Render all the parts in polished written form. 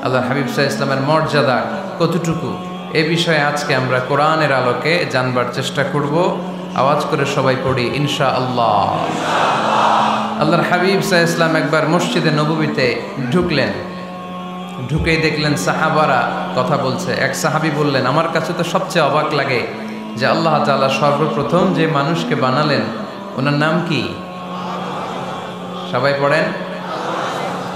আল্লাহর হাবিব সাল্লাল্লাহু আলাইহি ওয়াসাল্লামের মর্যাদা কতটুকু, এই বিষয়ে আজকে আমরা কোরআনের আলোকে জানবার চেষ্টা করব। আওয়াজ করে সবাই পড়ি ইনশাআল্লাহ। আল্লাহর হাবিব সাল্লাল্লাহু আলাইহি ওয়াসাল্লাম একবার মসজিদে নববীতে ঢুকলেন, ঢুকেই দেখলেন সাহাবারা কথা বলছে। এক সাহাবী বললেন, আমার কাছে তো সবচেয়ে অবাক লাগে যে আল্লাহ তাআলা সর্বপ্রথম যে মানুষকে বানালেন ওনার নাম কি? সবাই পড়েন,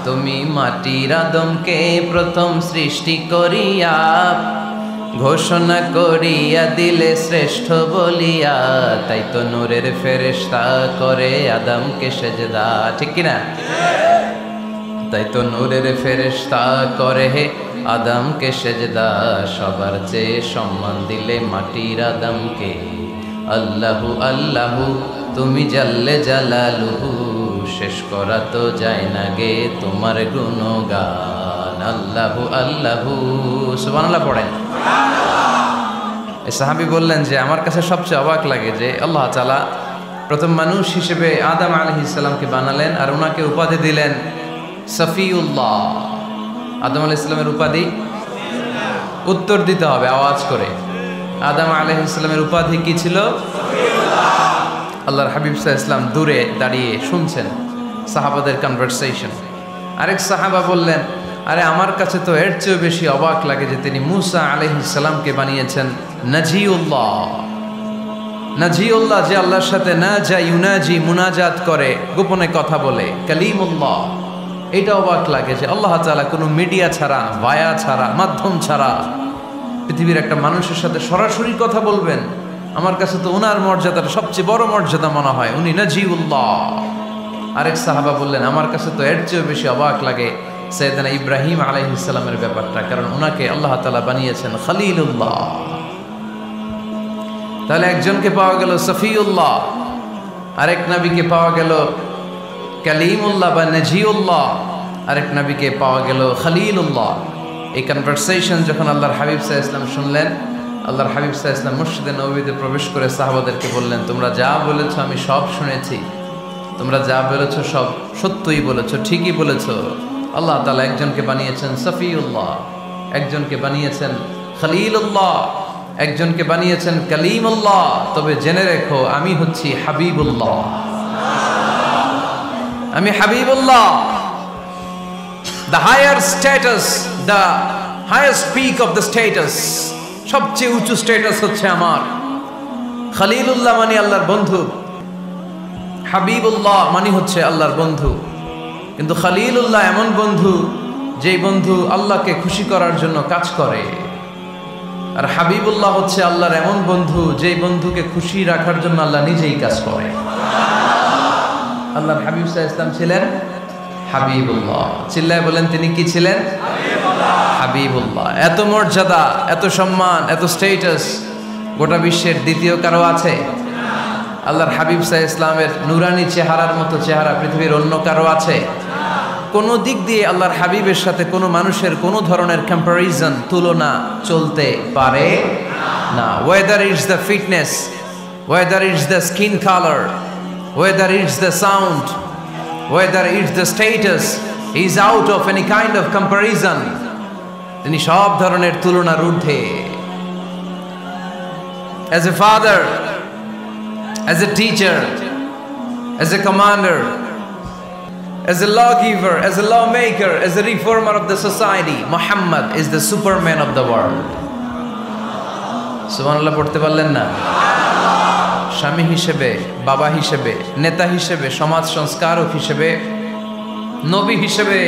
তুমি মাটির আদমকে প্রথম সৃষ্টি করিয়া ঘোষণা করিয়া দিলে শ্রেষ্ঠ বলিয়া, তাই তো নূরের ফেরেশতা করে আদমকে সেজদা। ঠিক কিনা? তাই তো নূরের ফেরেশতা করে আদমকে সেজদা, সবার চেয়ে সম্মান দিলে মাটির আদমকে। আল্লাহু আল্লাহু তুমি জাল্লে জালালুহু, শেষ করা তো যায় না গে তোমার গুণগান। আল্লাহু আল্লাহু, সুবহানাল্লাহ পড়েন। এই সাহাবী বললেন যে আমার কাছে সবচেয়ে অবাক লাগে যে আল্লাহ তাআলা প্রথম মানুষ হিসেবে আদম আলাইহিস সালামকে বানালেন আর ওনাকে উপাধি দিলেন সফিউল্লাহ। আদম আলাইহিস সালামের উপাধি উত্তর দিতে হবে আওয়াজ করে। আদম আলাইহিস সালামের উপাধি কি ছিল? আল্লাহর হাবিব সাল্লাল্লাহু আলাইহি ওয়াসাল্লাম দূরে দাঁড়িয়ে শুনছেন সাহাবাদের কনভারসেশন। আরেক সাহাবা বললেন, আরে আমার কাছে তো এর চেয়েও বেশি অবাক লাগে যে তিনি মুসা আলাইহিস সালামকে বানিয়েছেন নাজিউল্লাহ। নাজিউল্লাহ যে আল্লাহর সাথে না যা ইউনাজি মুনাজাত করে, গোপনে কথা বলে, কালিমুল্লাহ। এটা অবাক লাগে যে আল্লাহ তাআলা কোনো মিডিয়া ছাড়া, ভায়া ছাড়া, মাধ্যম ছাড়া পৃথিবীর একটা মানুষের সাথে সরাসরি কথা বলবেন। আমার কাছে তো ওনার মর্যাদাটা সবচেয়ে বড় মর্যাদা মনে হয়, উনি নাজিউল্লাহ। আরেক সাহাবা বললেন, আমার কাছে তো এর চেয়েও বেশি অবাক লাগে সাইয়েদনা ইব্রাহিম আলাইহিস সালামের ব্যাপারটা, কারণ ওনাকে আল্লাহ তাআলা বানিয়েছেন খলিলুল্লাহ। তাহলে একজনকে পাওয়া গেল সফিউল্লাহ, আরেক নবীকে পাওয়া গেল কালিমুল্লাহ বা নাজিউল্লাহ, আরেক নবীকে পাওয়া গেল খলিলুল্লাহ। এই কনভারসেশন যখন আল্লাহর হাবিব সাল্লাল্লাহু আলাইহি ওয়াসাল্লাম শুনলেন, আল্লাহর হাবিব সাল্লাল্লাহু আলাইহি ওয়াসাল্লাম মসজিদে নববীতে প্রবেশ করে সাহাবাদেরকে বললেন, তোমরা যা বলেছো আমি সব শুনেছি, তোমরা যা বলেছো সব সত্যই বলেছো, ঠিকই বলেছো। আল্লাহ তাআলা একজনকে বানিয়েছেন সফিউল্লাহ, একজনকে বানিয়েছেন খলিলুল্লাহ, একজনকে বানিয়েছেন কালিমুল্লাহ। তবে জেনে রেখো আমি হচ্ছি হাবিবুল্লাহ, আমি Habibullah. The higher status, the highest peak of the status, সবচেয়ে উঁচু স্ট্যাটাস হচ্ছে আমার। খলিলুল্লাহ মানে আল্লাহর বন্ধু, হাবিবুল্লাহ মানে হচ্ছে আল্লাহর বন্ধু। কিন্তু খলিলুল্লাহ এমন বন্ধু যেই বন্ধু আল্লাহকে খুশি করার জন্য কাজ করে, আর হাবিবুল্লাহ হচ্ছে আল্লাহর এমন বন্ধু যেই বন্ধুকে খুশি রাখার জন্য আল্লাহ নিজেই কাজ করে। আল্লাহর হাবিব সাল্লাল্লাহু আলাইহি ওয়াসাল্লাম ছিলেন হাবিবুল্লাহ। চিল্লায় বলেন তিনি কি ছিলেন? হাবিবুল্লাহ। এত মর্যাদা, এত সম্মান, এত স্ট্যাটাস গোটা বিশ্বের দ্বিতীয় কারো আছে? আল্লাহর হাবিব সাল্লাল্লাহু আলাইহি ওয়াসাল্লামের নুরানি চেহারার মতো চেহারা পৃথিবীর অন্য কারো আছে? কোনো দিক দিয়ে আল্লাহর হাবিবের সাথে কোনো মানুষের কোনো ধরনের কম্প্যারিজন, তুলনা চলতে পারে না। Whether it's the fitness, whether it's the skin colour, whether it's the sound, whether it's the status, is out of any kind of comparison. তিনি সব ধরনের তুলনার ঊর্ধ্বে। As a father, as a teacher, as a commander, as a lawgiver, as a lawmaker, as a reformer of the society, Muhammad is the superman of the world. সুবহানাল্লাহ পড়তে পারলেন না? স্বামী হিসেবে, বাবা হিসেবে, নেতা হিসেবে, সমাজ সংস্কারক হিসেবে, নবী হিসেবে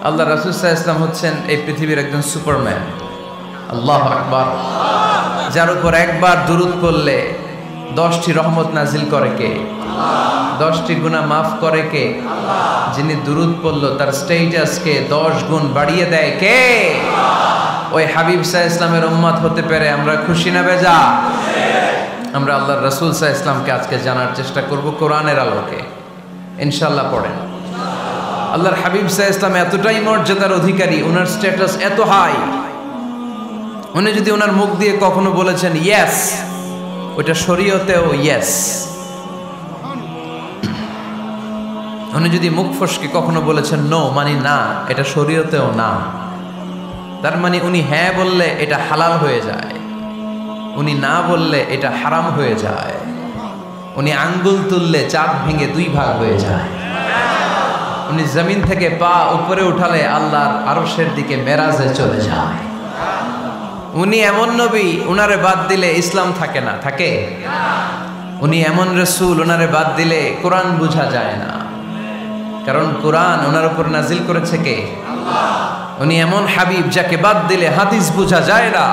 আল্লাহ রাসূল সাল্লাল্লাহু আলাইহি ওয়াসাল্লাম হচ্ছেন এই পৃথিবীর একজন সুপারম্যান। আল্লাহু আকবার। যার উপর একবার দুরূদ পড়লে 10টি রহমত নাজিল করে কে? 10টি গুনাহ মাফ করে কে? যিনি দুরূদ পড়ল তার স্ট্যাটাসকে 10 গুণ বাড়িয়ে দেয় কে? ওই হাবিব সাল্লাল্লাহু আলাইহি ওয়াসাল্লামের উম্মত হতে পেরে আমরা খুশি না বেজা? আমরা আল্লাহর রাসূল সাল্লাল্লাহু আলাইহি ওয়াসাল্লামকে আজকে জানার চেষ্টা করব কোরআনের আলোকে। ইনশাআল্লাহ পড়েন। আল্লাহর হাবিব সাল্লাল্লাহু আলাইহি ওয়াসাল্লাম এতটাই মর্যাদার অধিকারী, ওনার স্ট্যাটাস এত হাই, উনি যদি ওনার মুখ দিয়ে কখনো বলেছেন ইয়েস, ওটা শরীয়তেও ইয়েস। উনি যদি মুখ ফসকে কখনো বলেছেন নো, মানে না, এটা শরীয়তেও না। তার মানে উনি হ্যাঁ বললে এটা হালাল হয়ে যায়, উনি না বললে এটা হারাম হয়ে যায়, উনি আঙ্গুল তুললে চাঁদ ভেঙে 2 ভাগ হয়ে যায়, উনি জমিন থেকে পা উপরে উঠালে আল্লাহর আরশের দিকে মেরাজে চলে যায়। উনি এমন নবী, উনারে বাদ দিলে ইসলাম থাকে না, থাকে? উনি এমন রাসূল, উনারে বাদ দিলে কোরআন বোঝা যায় না, কারণ কোরআন ওনার উপর নাজিল করেছে কে? আল্লাহ। উনি এমন হাবিব, যাকে বাদ দিলে হাদিস বোঝা যায় না,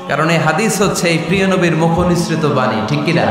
কারণ এই হাদিস হচ্ছে এই প্রিয় নবীর মুখনিসৃত বাণী, ঠিক কিনা?